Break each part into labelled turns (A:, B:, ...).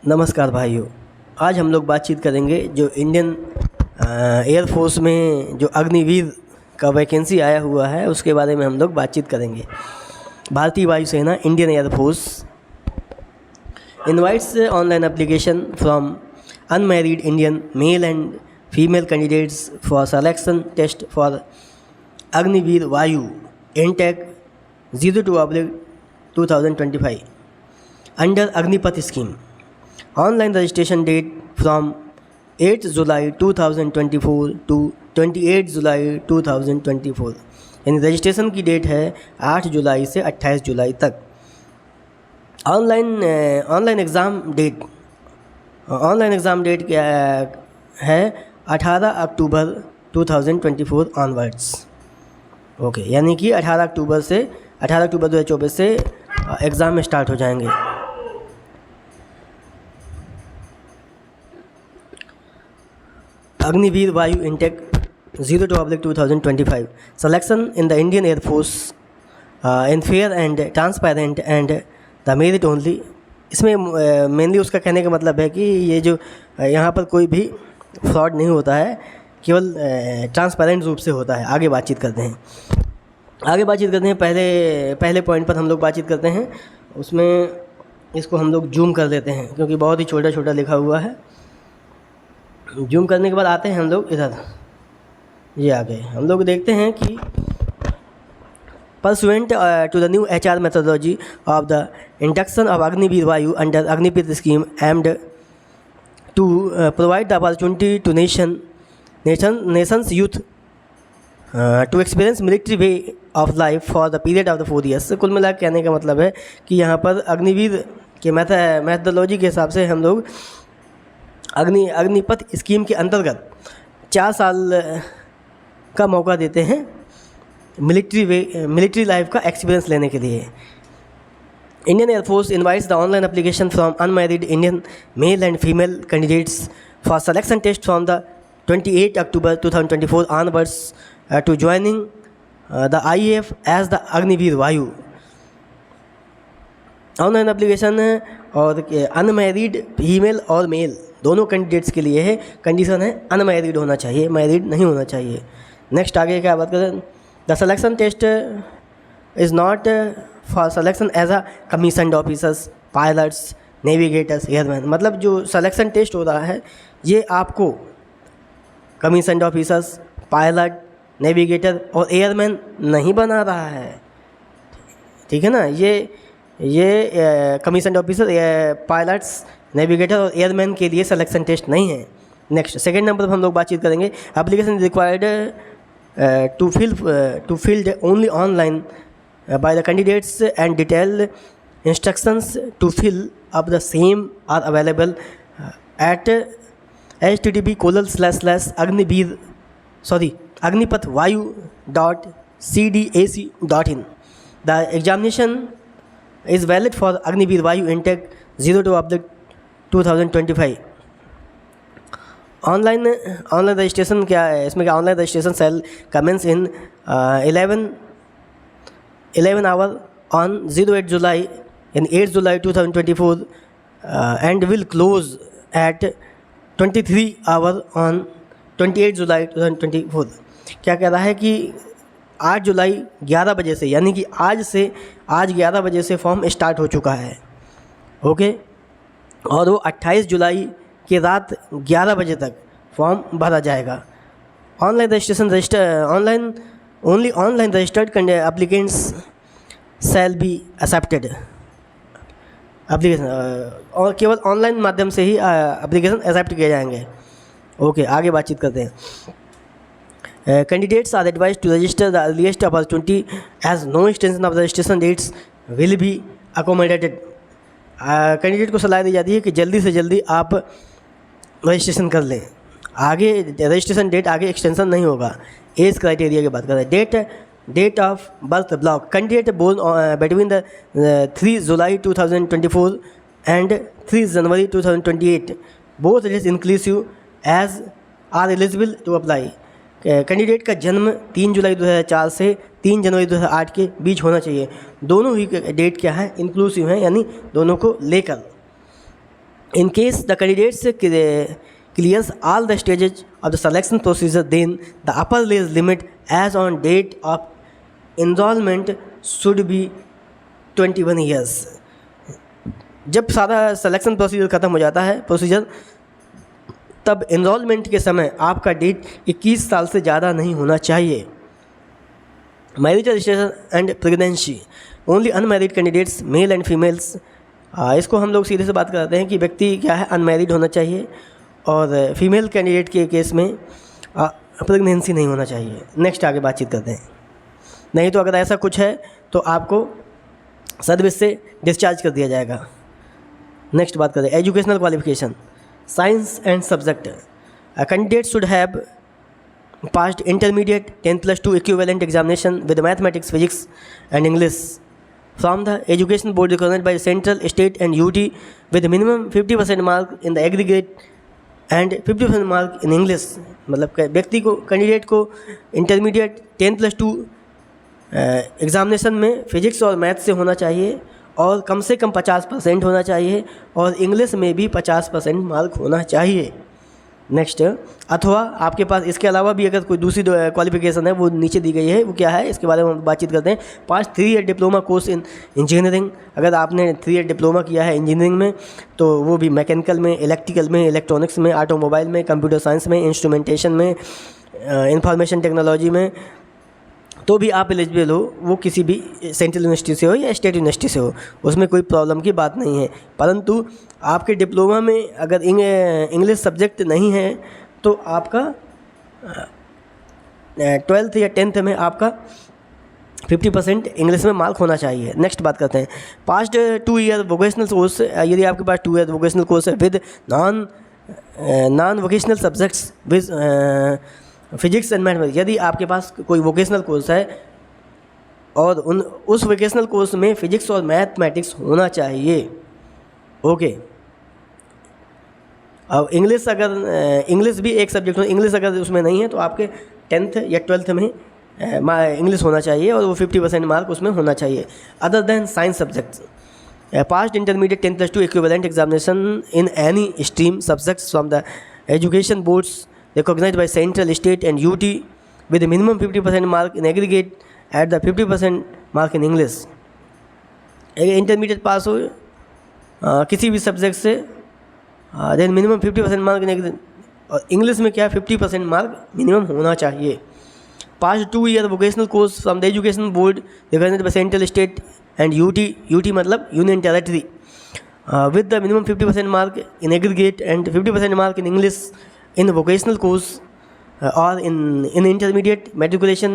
A: नमस्कार भाइयों। आज हम लोग बातचीत करेंगे जो इंडियन एयरफोर्स में जो अग्निवीर का वैकेंसी आया हुआ है उसके बारे में हम लोग बातचीत करेंगे। भारतीय वायुसेना Indian air force invites online application from unmarried Indian male and female candidates for selection test for Agniveer Vayu intake 02/2025 under Agnipath scheme. Online registration date from 8 July 2024 to 28 July 2024, यानी रजिस्ट्रेशन की डेट है 8 जुलाई से 28 जुलाई तक। ऑनलाइन एग्ज़ाम डेट क्या है 18 अक्टूबर 2024 onwards. Okay, यानी कि 18 अक्टूबर 2024 से एग्ज़ाम स्टार्ट हो जाएंगे। Agniveer Vayu intake 02/2025 selection in the Indian Air Force in fair and transparent and the merit only। इसमें मेनली उसका कहने का मतलब है कि ये जो यहाँ पर कोई भी फ्रॉड नहीं होता है, केवल ट्रांसपेरेंट रूप से होता है। आगे बातचीत करते हैं। पहले पॉइंट पर हम लोग बातचीत करते हैं। उसमें इसको हम लोग जूम कर देते हैं क्योंकि बहुत ही छोटा छोटा लिखा हुआ है। जूम करने के बाद आते हैं हम लोग इधर, ये आगे हम लोग देखते हैं कि pursuant to the new HR methodology of the induction of Agniveer Vayu under Agnipath scheme aimed to provide the opportunity to nation's youth to experience military way of life for the period of the 4 years। कुल मिला कहने का मतलब है कि यहाँ पर अग्निवीर के मैथोडोलॉजी के हिसाब से हम लोग अग्निपथ स्कीम के अंतर्गत 4 साल का मौका देते हैं मिलिट्री लाइफ का एक्सपीरियंस लेने के लिए। Indian air force invites the online application from unmarried Indian male and female candidates for selection test from the 28 October 2024 onwards to joining the IAF as the Agniveer Vayu. Online application और unmarried female और male दोनों candidates के लिए है। Condition है unmarried होना चाहिए, married नहीं होना चाहिए। नेक्स्ट आगे क्या बात करें, the selection test is not for selection as a commissioned officers, pilots, navigators, airman. मतलब जो सिलेक्शन टेस्ट हो रहा है ये आपको कमीशन्ड ऑफिसर्स, पायलट, नेविगेटर और एयरमैन नहीं बना रहा है, ठीक है ना। ये कमीशन्ड ऑफिसर, पायलट्स, नेविगेटर और एयरमैन के लिए सिलेक्शन टेस्ट नहीं है। नेक्स्ट सेकंड नंबर पर हम लोग बातचीत करेंगे। Application required to filled only online by the candidates and detail instructions to fill up the same are available at http://agnipatvayu.cdac.in। The examination is valid for Agniveer Vayu Intake 02/2025। Online registration क्या है इसमें, क्या online registration shall commences in 11 hour on 08 July in 8 July 2024 and will close at 23 hour on 28 July 2024। क्या कह रहा है कि 8 जुलाई 11 बजे से, यानी कि आज 11 बजे से फॉर्म स्टार्ट हो चुका है। ओके, और वो 28 जुलाई की रात 11 बजे तक फॉर्म भरा जाएगा। Online registered applicants shall be accepted application, और केवल ऑनलाइन माध्यम से ही एप्लीकेशन एक्सेप्ट किए जाएंगे। ओके, आगे बातचीत करते हैं। Candidates are advised to register the earliest opportunity as no extension of the registration dates will be accommodated। Candidate को सलाह दी जाती है कि जल्दी से जल्दी आप रजिस्ट्रेशन कर लें। आगे रजिस्ट्रेशन डेट आगे एक्सटेंशन नहीं होगा। एज क्राइटेरिया की बात करें, date of birth block, candidate born between the 3 July 2024 and 3 January 2028 both dates inclusive age are eligible to apply. Candidate का जन्म 3 जुलाई 2004 से 3 जनवरी 2008 के बीच होना चाहिए। दोनों ही डेट क्या है, इंक्लूसिव हैं, यानी दोनों को लेकर। In case the candidates clears all the stages of the selection procedure, then the upper age limit as on date of enrollment should be 21 years. जब सारा सिलेक्शन प्रोसीजर ख़त्म हो जाता है प्रोसीजर, तब एनरोलमेंट के समय आपका डेट 21 साल से ज़्यादा नहीं होना चाहिए. Marriage registration and pregnancy, only unmarried candidates male and females. इसको हम लोग सीधे से बात करते हैं कि व्यक्ति क्या है, अनमैरिड होना चाहिए और फीमेल कैंडिडेट के केस में प्रेगनेंसी नहीं होना चाहिए. नेक्स्ट आगे बातचीत करते हैं. नहीं तो अगर ऐसा कुछ है तो आपको सर्विस से डिस्चार्ज कर दिया जाएगा. नेक्स्ट बात करते हैं educational qualification. Science and subject, candidate should have passed intermediate 10+2 equivalent examination with mathematics, physics and English from the education board recognized by the central, state and UT with minimum 50% mark in the aggregate and 50% mark in English. मतलब व्यक्ति को, candidate को intermediate 10+2 examination में physics और math से होना चाहिए और कम से कम 50% होना चाहिए और इंग्लिश में भी 50% मार्क होना चाहिए. नेक्स्ट, अथवा आपके पास इसके अलावा भी अगर कोई दूसरी क्वालिफिकेशन है वो नीचे दी गई है, वो क्या है इसके बारे में हम बातचीत करते हैं. पास 3 year diploma course in engineering, अगर आपने 3 ईयर डिप्लोमा किया है इंजीनियरिंग में तो वो भी मैकेनिकल में, इलेक्ट्रिकल में, इलेक्ट्रॉनिक्स में, ऑटोमोबाइल में, कंप्यूटर साइंस में, इंस्ट्रूमेंटेशन में, इंफॉर्मेशन टेक्नोलॉजी में, तो भी आप एलिजिबल हो. वो किसी भी सेंट्रल यूनिवर्सिटी से हो या स्टेट यूनिवर्सिटी से हो, उसमें कोई प्रॉब्लम की बात नहीं है. परंतु आपके डिप्लोमा में अगर इंग्लिश सब्जेक्ट नहीं है तो आपका 12th या 10th में आपका 50% इंग्लिश में मार्क होना चाहिए. नेक्स्ट बात करते हैं पास्ट 2 ईयर वोकेशनल कोर्स. यदि आपके पास 2 ईयर वोकेशनल कोर्स है with non vocational subjects with physics and mathematics, यदि आपके पास कोई वोकेशनल कोर्स है और उस वोकेशनल कोर्स में फिजिक्स और मैथमेटिक्स होना चाहिए. ओके. अब इंग्लिश, अगर इंग्लिश भी एक सब्जेक्ट हो, इंग्लिश अगर उसमें नहीं है तो आपके 10th या 12th में इंग्लिश होना चाहिए और वो 50% मार्क उसमें होना चाहिए. Other than science subjects, past intermediate 10+2 equivalent examination in any stream subjects from the education boards recognized by central, state and UT with a minimum 50% mark in aggregate at the 50% mark in English. Intermediate pass हो किसी भी subject से, then minimum 50% mark in aggregate, और English में क्या 50% mark minimum होना चाहिए. Pass 2 year vocational course from the education board recognised by central, state and UT मतलब union territory with the minimum 50% mark in aggregate and 50% mark in English in vocational course or in intermediate matriculation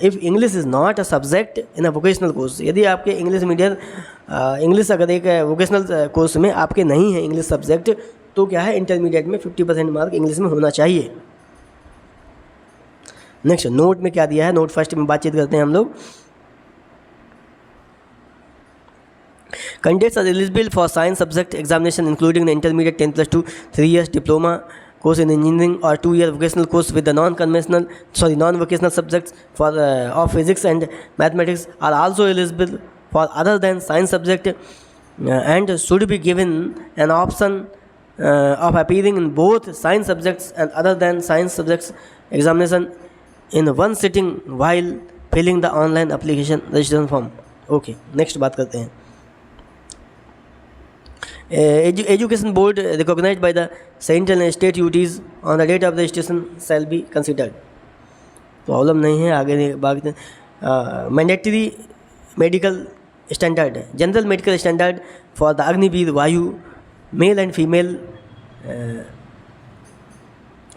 A: if English is not a subject in a vocational course. यदि आपके English अगर एक vocational course में आपके नहीं है English subject तो क्या है इंटरमीडिएट में 50% मार्क इंग्लिश में होना चाहिए. नेक्स्ट, नोट में क्या दिया है, नोट फर्स्ट में बातचीत करते हैं हम लोग. Candidates are eligible for science subject examination including the intermediate 10+2 3 years diploma course in engineering or 2 year vocational course with the non-vocational subjects for of physics and mathematics are also eligible for other than science subject and should be given an option of appearing in both science subjects and other than science subjects examination in one sitting while filling the online application registration form. Okay, next बात करते हैं. Education board recognized by the central and state UTs on the date of registration shall be considered. Problem नहीं है, आगे बात. Mandatory medical standard, general medical standard for the Agniveer Vayu male and female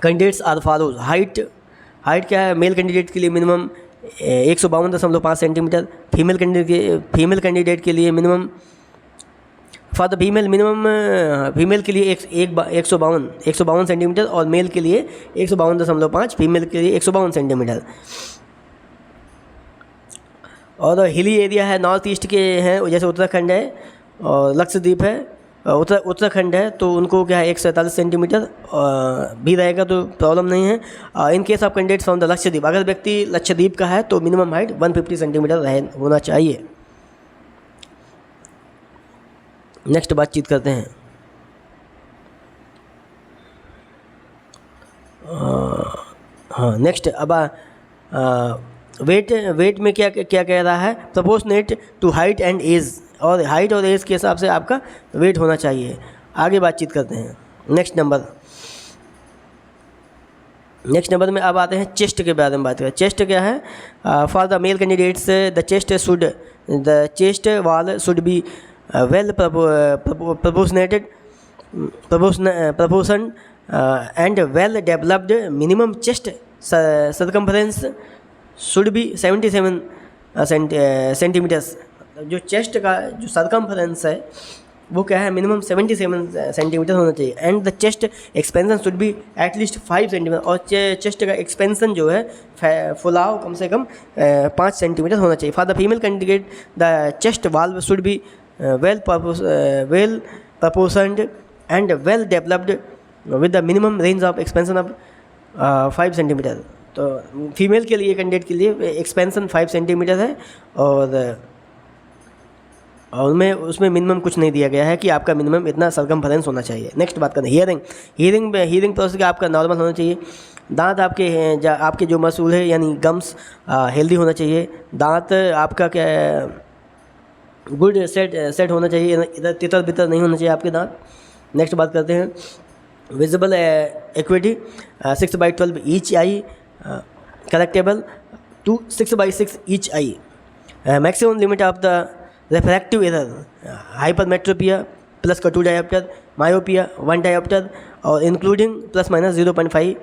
A: candidates are follows. Height क्या है, male candidate के लिए minimum 152.5 centimetre, female candidate के लिए minimum for the female minimum female के लिए 152 सेंटीमीटर और मेल के लिए 152.5, फीमेल के लिए 152 सेंटीमीटर. और हिली एरिया है, नॉर्थ ईस्ट के हैं, जैसे उत्तराखंड है और लक्षद्वीप है, उत्तराखंड है तो उनको क्या है 147 सेंटीमीटर भी रहेगा तो प्रॉब्लम नहीं है. In case of candidate from the Lakshadweep, अगर व्यक्ति लक्षद्वीप का है तो मिनिमम हाइट 150 सेंटीमीटर होना चाहिए. नेक्स्ट बातचीत करते हैं. हाँ नेक्स्ट अब वेट में क्या क्या कह रहा है, proportionate to height and age, और हाइट और एज के हिसाब से आपका वेट होना चाहिए। आगे बातचीत करते हैं। नेक्स्ट नंबर में अब आते हैं चेस्ट के बारे में बात करें। चेस्ट क्या है? For the male candidates the chest wall should be well proportioned and well developed. Minimum chest circumference should be 77 centimetres. जो चेस्ट का जो सर्कम्फरेंस है वो क्या है, मिनिमम 77 सेंटीमीटर होना चाहिए। And the chest expansion should be at least 5 centimetre, और चेस्ट का एक्सपेंसन जो है फुलाव कम से कम 5 सेंटीमीटर होना चाहिए। For the female candidate the chest valve should be well proportioned and well developed with the minimum range of expansion of 5 centimetre. तो female के लिए, कैंडिडेट के लिए एक्सपेंसन 5 सेंटीमीटर है, और उसमें मिनिमम कुछ नहीं दिया गया है कि आपका मिनिमम इतना सर्कमफरेंस होना चाहिए। नेक्स्ट बात करें हियरिंग प्रोसेस का आपका नॉर्मल होना चाहिए। दांत आपके जो मसूल है यानी गम्स हेल्दी होना चाहिए। दांत आपका क्या गुड सेट होना चाहिए, इधर तितर बितर नहीं होना चाहिए आपके दांत। नेक्स्ट बात करते हैं visible acuity 6/12 each eye, correctable to 6/6 each eye. Maximum limit of the refractive error hypermetropia plus का 2 डायोप्टर, मायोपिया 1 डायोप्टर, और including plus minus 0.50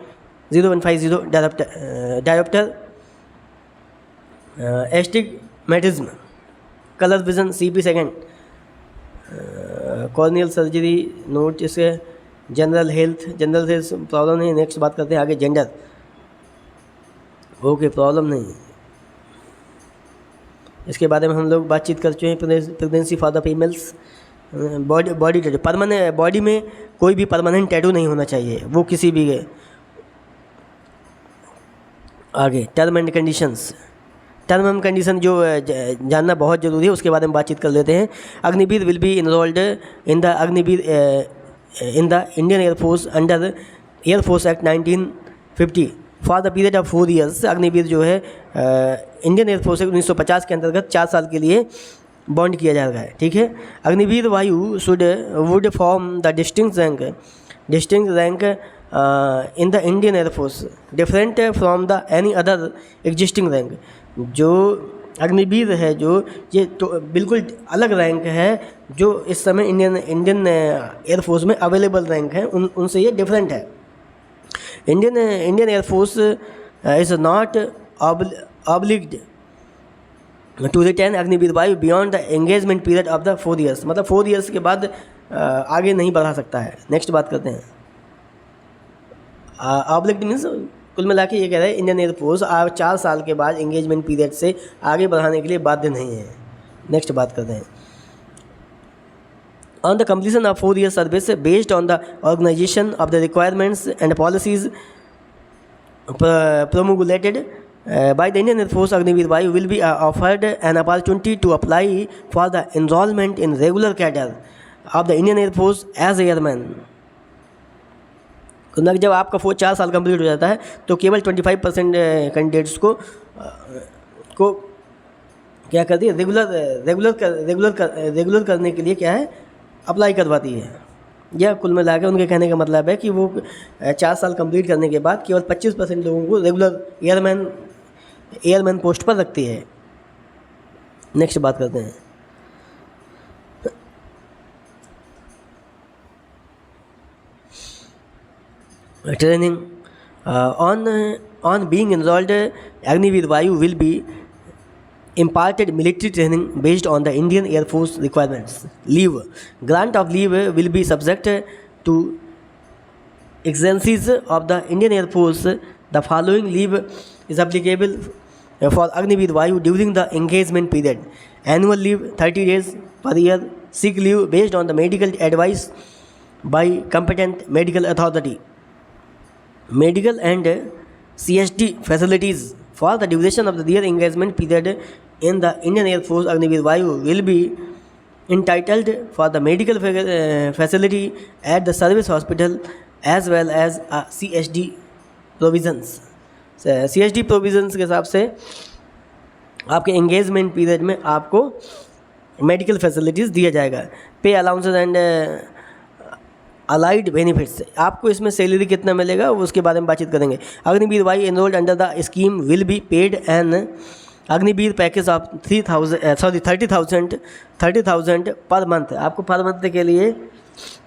A: dioptre. Astigmatism, colour vision CP second, corneal surgery note, इसके general health problem नहीं। Next बात करते हैं आगे gender. Okay, problem नहीं, इसके बारे में हम लोग बातचीत कर चुके हैं। Pregnancy for the females, body tattoo, permanent body में कोई भी परमानेंट टैटू नहीं होना चाहिए, वो किसी भी। आगे term and conditions, term and condition जो जानना बहुत ज़रूरी है, उसके बारे में बातचीत कर लेते हैं। Agniveer will be enrolled in the Indian air force under air force act 1950 for the period of 4 years. Agniveer जो है इंडियन एयरफोर्स 1950 के अंतर्गत 4 साल के लिए बॉन्ड किया जा रहा है, ठीक है। अग्निवीर वायु would form the distinct rank in the Indian air force different from the any other existing rank. जो अग्निवीर है जो ये तो बिल्कुल अलग रैंक है जो इस समय इंडियन एयरफोर्स में अवेलेबल रैंक है, उनसे ये डिफरेंट है। Indian air force is not obliged to retain Agniveer Vayu beyond the engagement period of the 4 years, मतलब 4 ईयर्स के बाद आगे नहीं बढ़ा सकता है। नेक्स्ट बात करते हैं। ऑब्लिग्ड मीन्स कुल मिला के ये कह रहा है इंडियन एयरफोर्स 4 साल के बाद एंगेजमेंट पीरियड से आगे बढ़ाने के लिए बाध्य नहीं है। नेक्स्ट बात करते हैं। On the completion of 4 year service based on the organisation of the requirements and policies promulgated by the Indian Air Force, Agniveer Vayu will be offered an opportunity to apply for the enrollment in regular cadre of the Indian Air Force as airman। जब आपका 4 साल complete हो जाता है तो केवल 25% candidates को क्या करती है, रेगुलर करने के लिए क्या है, अप्लाई करवाती है। यह कुल मिला के उनके कहने का मतलब है कि वो 4 साल कंप्लीट करने के बाद केवल 25% लोगों को रेगुलर एयरमैन पोस्ट पर रखती है। नेक्स्ट बात करते हैं। Training on being enrolled, Agniveer Vayu will be imparted military training based on the Indian Air Force requirements. Leave, grant of leave will be subject to exigencies of the Indian Air Force. The following leave is applicable for Agniveer Vayu during the engagement period: annual leave 30 days per year, sick leave based on the medical advice by competent medical authority, medical and CSD facilities for the duration of their engagement period in the Indian Air Force. Agniveer Vayu will be entitled for the medical facility at the service hospital as well as CSD provisions. CSD provisions के हिसाब से आपके engagement period में आपको medical facilities दिया जाएगा। पे allowances and allied benefits, आपको इसमें सैलरी कितना मिलेगा वो उसके बारे में बातचीत करेंगे। Agniveer Vayu enrolled under the scheme will be paid an Agniveer package of 30,000 per month. आपको पर मंथ के लिए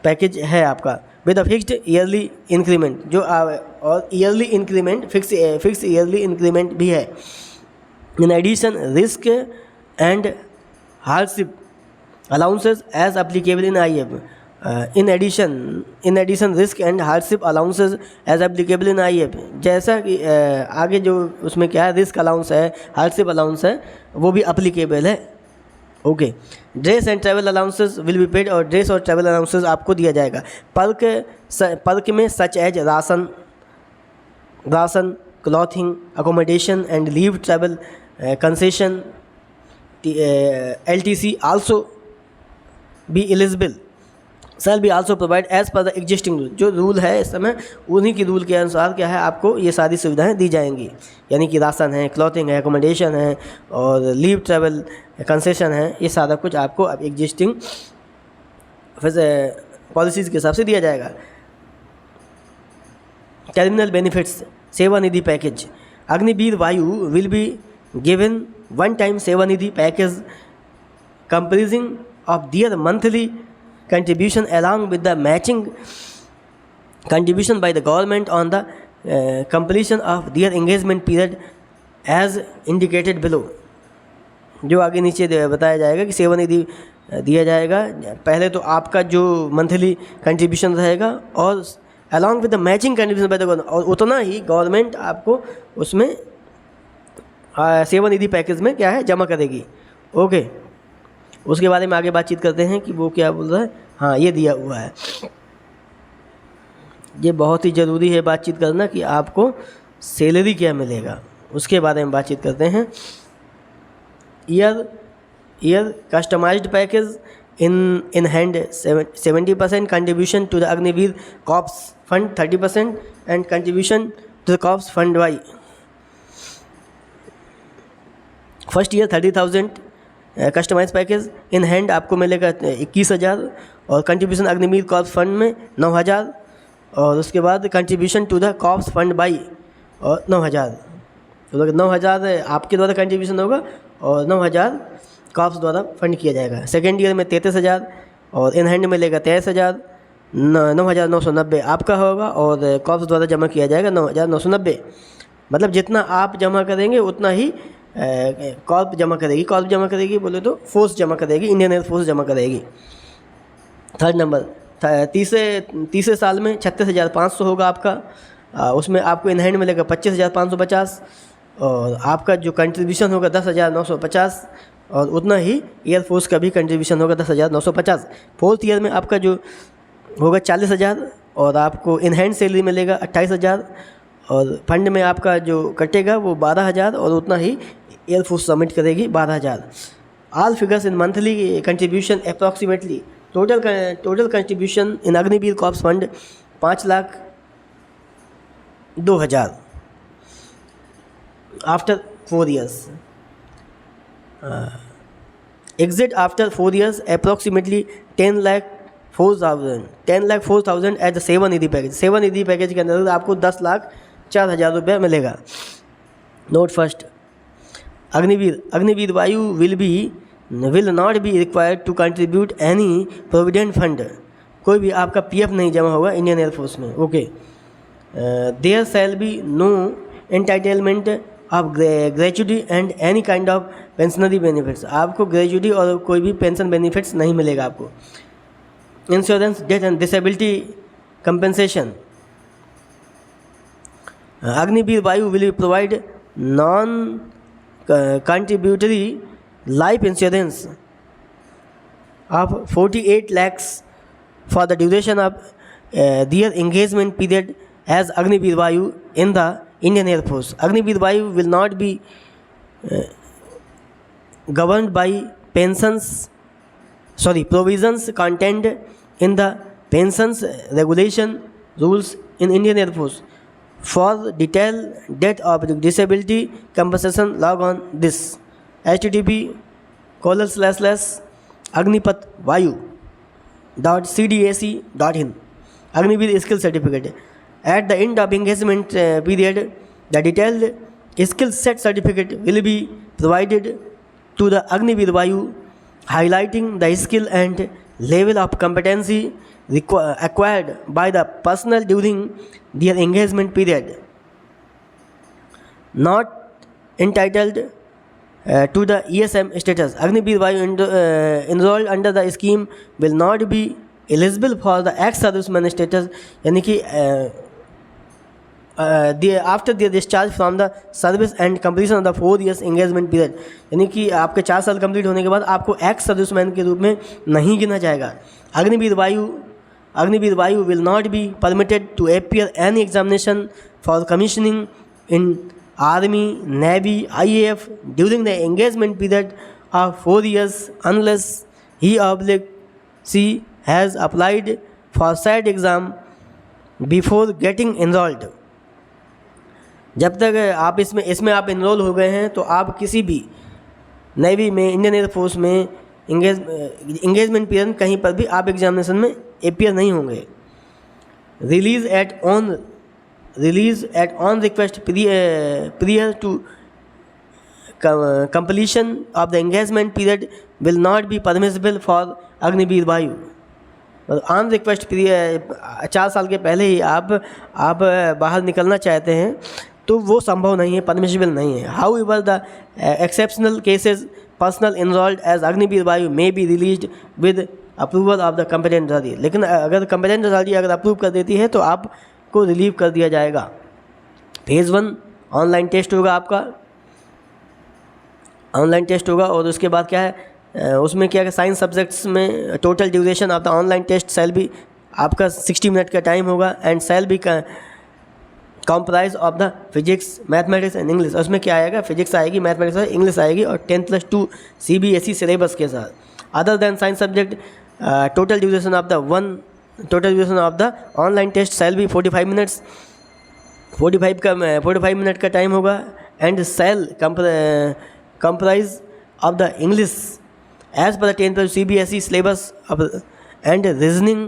A: पैकेज है आपका with a fixed yearly increment, जो और yearly increment fix yearly increment भी है। In addition risk and hardship allowances as applicable in IF। In addition risk and hardship allowances as applicable in IF, जैसा कि आगे जो उसमें क्या है, रिस्क अलाउंस है, हार्डशिप अलाउंस है, वो भी अप्लीकेबल है। Okay, dress and travel allowances will be paid, और ड्रेस और ट्रैवल अलाउंसेस आपको दिया जाएगा। पर्क में such as ration, clothing, accommodation and leave, travel concession, LTC also be eligible shall be also provide as per the existing rule. जो rule है इस समय उन्हीं के रूल के अनुसार क्या है, आपको ये सारी सुविधाएं दी जाएंगी, यानी कि राशन है, क्लॉथिंग है, अकोमोडेशन है और लीव ट्रैवल कंसेशन है, ये सारा कुछ आपको अब एग्जिस्टिंग पॉलिसीज़ के हिसाब से दिया जाएगा। Terminal benefits Sevanidhi package, Agniveer Vayu will be given one time Sevanidhi package comprising of their monthly contribution along with the matching contribution by the government on the completion of their engagement period as indicated below। जो आगे नीचे बताया जाएगा कि सेवानिधि दिया जाएगा, पहले तो आपका जो मंथली कंट्रीब्यूशन रहेगा और along with the matching contribution by the government, और उतना ही गवर्नमेंट आपको उसमें सेवानिधि पैकेज में क्या है जमा करेगी। ओके, उसके बारे में आगे बातचीत करते हैं कि वो क्या बोल रहा है। हाँ, ये दिया हुआ है, ये बहुत ही ज़रूरी है बातचीत करना कि आपको सैलरी क्या मिलेगा, उसके बारे में बातचीत करते हैं। Year customised package in hand 70% contribution to the Agniveer Corps Fund 30% and contribution to the Corps Fund Y। First year 30,000 customise package in hand आपको मिलेगा 21,000 और कंट्रीब्यूशन अग्निवीर कॉर्प्स फंड में 9,000 और उसके बाद contribution to the corps fund by और 9,000। तो 9,000 आपके द्वारा कंट्रीब्यूशन होगा और 9,000 कॉर्प्स द्वारा फंड किया जाएगा। सेकेंड ईयर में 33,000 और इन हैंड मिलेगा 23,000, 9,990 आपका होगा और कॉर्प्स द्वारा जमा किया जाएगा 9,990। मतलब जितना आप जमा करेंगे उतना ही कॉर्प जमा करेगी बोले तो फोर्स जमा करेगी, इंडियन एयर फोर्स जमा करेगी। थर्ड नंबर, तीसरे साल में 36,500 होगा आपका, उसमें आपको इन हैंड मिलेगा 25,550 और आपका जो कंट्रीब्यूशन होगा 10,950 और उतना ही एयरफोर्स का भी कंट्रीब्यूशन होगा 10,950। फोर्थ ईयर में आपका जो होगा 40,000 और आपको इन हैंड सैलरी मिलेगा 28,000 और फंड में आपका जो कटेगा वो 12,000 और उतना ही एयरफोर्स सबमिट करेगी 12,000। All figures in monthly contribution approximately total contribution in Agniveer corps fund 5,02,000 after 4 years। Exit after 4 years approximately 10,04,000 as the Sevanidhi package. Sevanidhi package के अंदर आपको 10,04,000 रुपये मिलेगा। Note first, Agniveer Vayu will not be required to contribute any provident fund. कोई भी आपका PF नहीं जमा होगा इंडियन एयरफोर्स में। Okay, there shall be no entitlement of gratuity and any kind of pensionary benefits. आपको ग्रेजुटी और कोई भी पेंशन बेनिफिट्स नहीं मिलेगा आपको। Insurance, death and disability compensation, Agniveer Vayu will provide non contributory life insurance of 48 lakhs for the duration of their engagement period as Agniveer Vayu in the Indian Air Force. Agniveer Vayu will not be governed by provisions contained in the pensions regulation rules in Indian Air Force For detailed death or disability compensation, log on this http://agnipatvayu.cdac.in Agniveer skill certificate. At the end of engagement period, the detailed skill set certificate will be provided to the Agniveer Vayu, highlighting the skill and level of competency acquired by the personnel during their engagement period. Not entitled to the ESM status, Agniveer Vayu enrolled under the scheme will not be eligible for the ex-serviceman status, यानी कि after their discharge from the service and completion of the 4 years engagement period, यानी कि आपके 4 साल complete होने के बाद आपको एक्स सर्विसमैन के रूप में नहीं गिना जाएगा. Agniveer Vayu will not be permitted to appear any examination for commissioning in army, navy, IAF during the engagement period of 4 years unless he/she has applied for said exam before getting enrolled. जब तक आप इसमें आप इनरोल हो गए हैं तो आप किसी भी नेवी में, इंडियन एयरफोर्स में इंगेजमेंट पीरियड कहीं पर भी आप एग्जामिनेशन में अपीयर नहीं होंगे. Release at on request prior to completion of the engagement period will not be permissible for Agniveer Vayu. On request 4 साल के पहले ही आप बाहर निकलना चाहते हैं तो वो संभव नहीं है, परमिशिबल नहीं है. However the exceptional cases personnel enrolled as Agniveer Vayu may be released with approval of the competent authority. लेकिन अगर कंपेटेंट अथॉरिटी अगर अप्रूव कर देती है तो आपको रिलीव कर दिया जाएगा. फेज़ 1 ऑनलाइन टेस्ट होगा, आपका ऑनलाइन टेस्ट होगा. और उसके बाद क्या है, उसमें क्या है, साइंस सब्जेक्ट्स में total duration of the online test shall be आपका 60 मिनट का टाइम होगा and shall be comprise of the physics, mathematics and English. उसमें क्या आएगा, फिजिक्स आएगी, मैथमेटिक्स आएगी, इंग्लिश आएगी और 10+2 CBSE सिलेबस के साथ. Other than science subject total duration of the online test shall be 45 minutes, 45 minute का टाइम होगा and shall comprise of the English as per the 10th CBSE syllabus and reasoning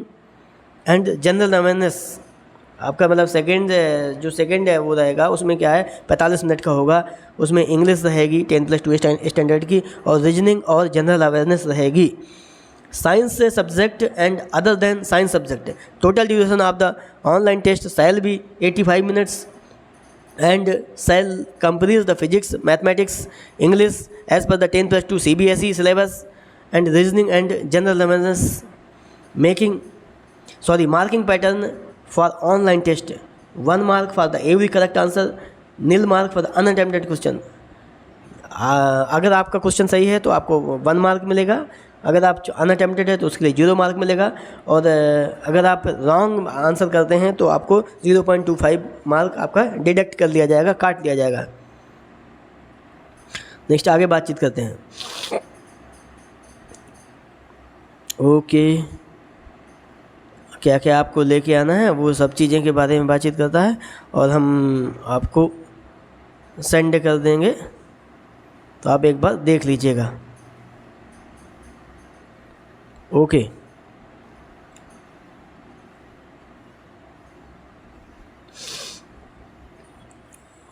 A: and general awareness. आपका मतलब second है वो रहेगा, उसमें क्या है 45 मिनट का होगा. उसमें इंग्लिश रहेगी 10+2 स्टैंडर्ड की और रीजनिंग और जनरल अवेयरनेस रहेगी. Science subject and other than science subject total duration of the online test shall be 85 minutes and shall comprise the physics, mathematics, English as per the 10+2 CBSE syllabus and reasoning and general awareness. Marking pattern for online test: 1 mark for the every correct answer, 0 mark for the unattempted question. अगर आपका question सही है तो आपको 1 mark मिलेगा, अगर आप unattempted है तो उसके लिए 0 मार्क मिलेगा, और अगर आप रॉन्ग आंसर करते हैं तो आपको 0.25 मार्क आपका डिडक्ट कर लिया जाएगा, काट लिया जाएगा. नेक्स्ट आगे बातचीत करते हैं. ओके, क्या क्या आपको लेके आना है वो सब चीज़ें के बारे में बातचीत करता है और हम आपको सेंड कर देंगे, तो आप एक बार देख लीजिएगा. ओके,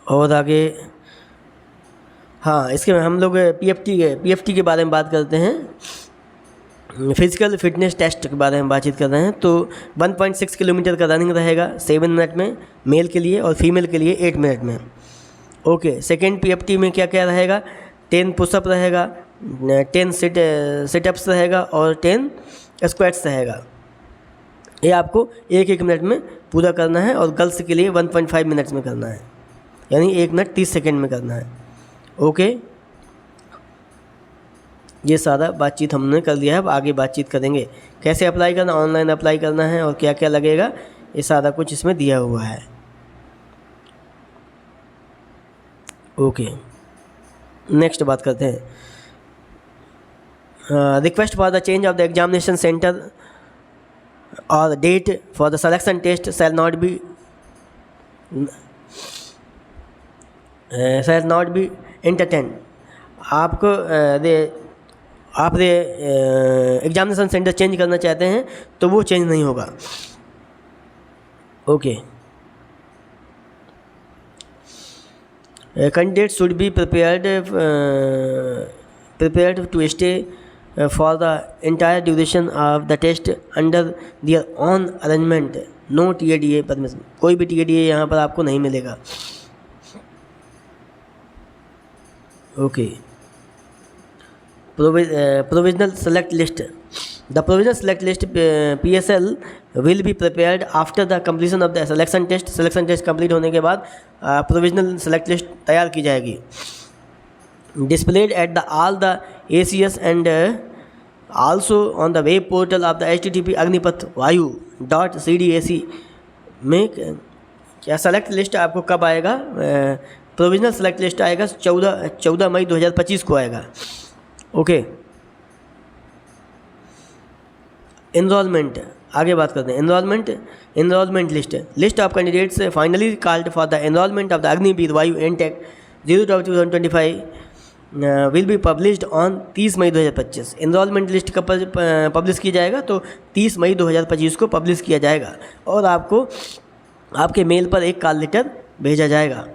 A: और आगे हाँ, इसके हम लोग PFT के बारे में बात करते हैं. फिजिकल फिटनेस टेस्ट के बारे में बातचीत कर रहे हैं. तो 1.6 किलोमीटर का रनिंग रहेगा 7 मिनट में मेल के लिए और फीमेल के लिए 8 मिनट में. ओके, सेकेंड PFT में क्या क्या रहेगा, 10 पुशअप रहेगा, 10 सिटअप्स रहेगा और 10 स्क्वाट्स रहेगा. ये आपको 1 मिनट में पूरा करना है और गर्ल्स के लिए 1.5 मिनट्स में करना है, यानी 1 मिनट 30 सेकेंड में करना है. ओके, ये सारा बातचीत हमने कर लिया है. अब आगे बातचीत करेंगे कैसे अप्लाई करना, ऑनलाइन अप्लाई करना है और क्या क्या लगेगा, ये सारा कुछ इसमें दिया हुआ है. ओके, नेक्स्ट बात करते हैं. Request for the change of the examination centre और date for the selection test shall not be shall not be entertain. आपको आप एग्जामिनेशन सेंटर चेंज करना चाहते हैं तो वो चेंज नहीं होगा। Okay, candidate should be prepared to stay for the entire duration of the test under their own arrangement, no TADA permission। कोई भी TADA यहाँ पर आपको नहीं मिलेगा। Okay, provisional select list। The provisional select list PSL will be prepared after the completion of the selection test। selection test complete होने के बाद provisional select list तैयार की जाएगी। displayed at the all the ACS and also on the web portal of the http agnipath.vayu.cdac में। क्या select list आपको कब आएगा? प्रोविजनल सेलेक्ट लिस्ट आएगा 14 मई 2025 को आएगा। ओके, एनरोलमेंट, आगे बात करते हैं। Enrolment list of candidates finally called for the enrolment of the Agniveer Vayu intake 0/2025 will be published on 30 May 2025। Enrolment list कब पब्लिश किया जाएगा? तो 30 मई 2025 को पब्लिश किया जाएगा और आपको आपके मेल पर एक कॉल लेटर भेजा जाएगा।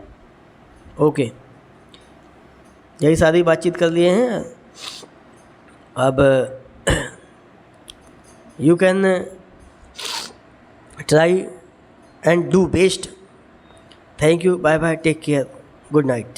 A: ओके, यही सारी बातचीत कर लिए हैं। अब you can try and do best। Thank you, bye bye, take care, good night।